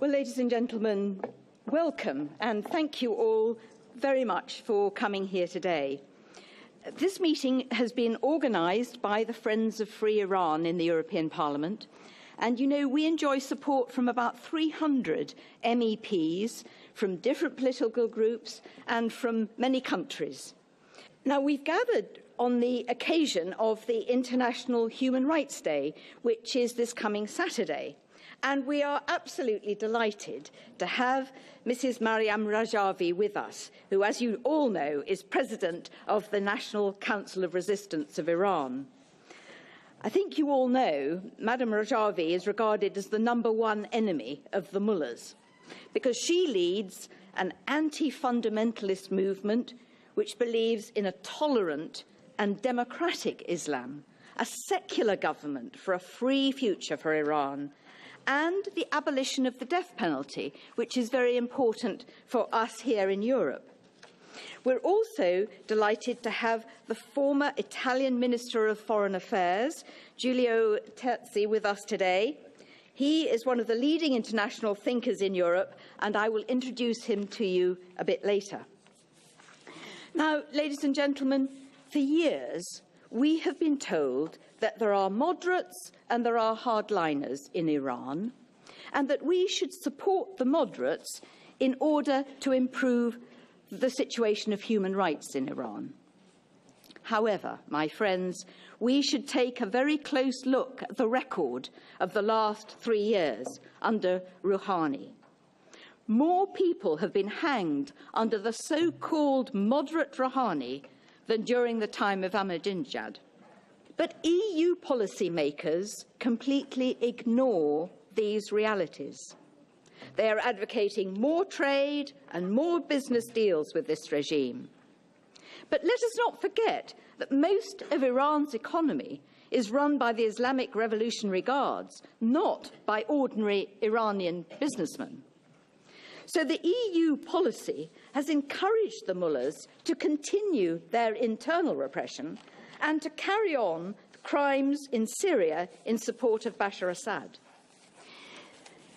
Well, ladies and gentlemen, welcome, and thank you all very much for coming here today. This meeting has been organised by the Friends of Free Iran in the European Parliament, and you know we enjoy support from about 300 MEPs from different political groups and from many countries. Now, we've gathered on the occasion of the International Human Rights Day, which is this coming Saturday. And we are absolutely delighted to have Mrs. Maryam Rajavi with us, who, as you all know, is President of the National Council of Resistance of Iran. I think you all know Madam Rajavi is regarded as the #1 enemy of the mullahs, because she leads an anti-fundamentalist movement which believes in a tolerant and democratic Islam, a secular government for a free future for Iran, and the abolition of the death penalty, which is very important for us here in Europe. We're also delighted to have the former Italian Minister of Foreign Affairs, Giulio Terzi, with us today. He is one of the leading international thinkers in Europe, and I will introduce him to you a bit later. Now, ladies and gentlemen, for years we have been told that there are moderates and there are hardliners in Iran, and that we should support the moderates in order to improve the situation of human rights in Iran. However, my friends, we should take a very close look at the record of the last 3 years under Rouhani. More people have been hanged under the so-called moderate Rouhani than during the time of Ahmadinejad. But EU policymakers completely ignore these realities. They are advocating more trade and more business deals with this regime. But let us not forget that most of Iran's economy is run by the Islamic Revolutionary Guards, not by ordinary Iranian businessmen. So the EU policy has encouraged the mullahs to continue their internal repression and to carry on crimes in Syria in support of Bashar Assad.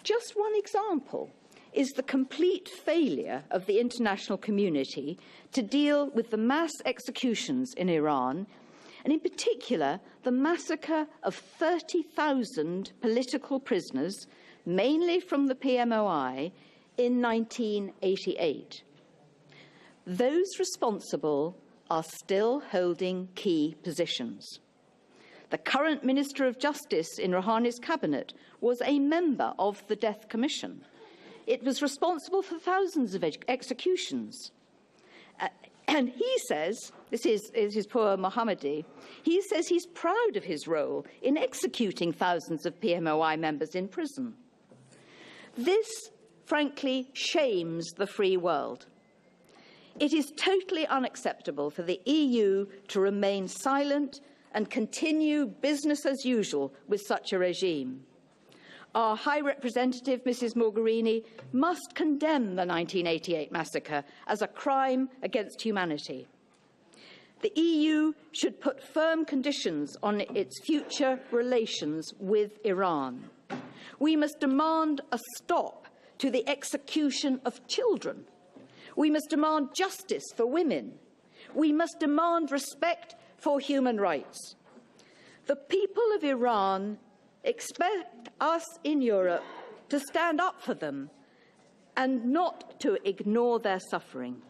Just one example is the complete failure of the international community to deal with the mass executions in Iran, and in particular the massacre of 30,000 political prisoners, mainly from the PMOI, in 1988. Those responsible are still holding key positions. The current Minister of Justice in Rouhani's cabinet was a member of the Death Commission. It was responsible for thousands of executions. And he says, this is his poor Mohammadi, he says he's proud of his role in executing thousands of PMOI members in prison. This, frankly, shames the free world. It is totally unacceptable for the EU to remain silent and continue business as usual with such a regime. Our High Representative, Mrs. Mogherini, must condemn the 1988 massacre as a crime against humanity. The EU should put firm conditions on its future relations with Iran. We must demand a stop to the execution of children. We must demand justice for women. We must demand respect for human rights. The people of Iran expect us in Europe to stand up for them and not to ignore their suffering.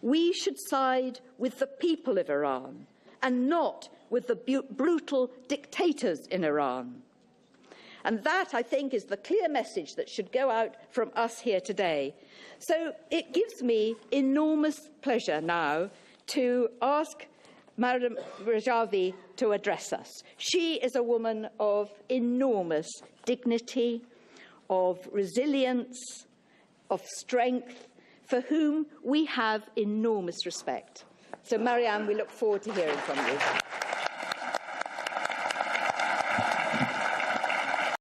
We should side with the people of Iran and not with the brutal dictators in Iran. And that, I think, is the clear message that should go out from us here today. So it gives me enormous pleasure now to ask Madam Rajavi to address us. She is a woman of enormous dignity, of resilience, of strength, for whom we have enormous respect. So, Maryam, we look forward to hearing from you.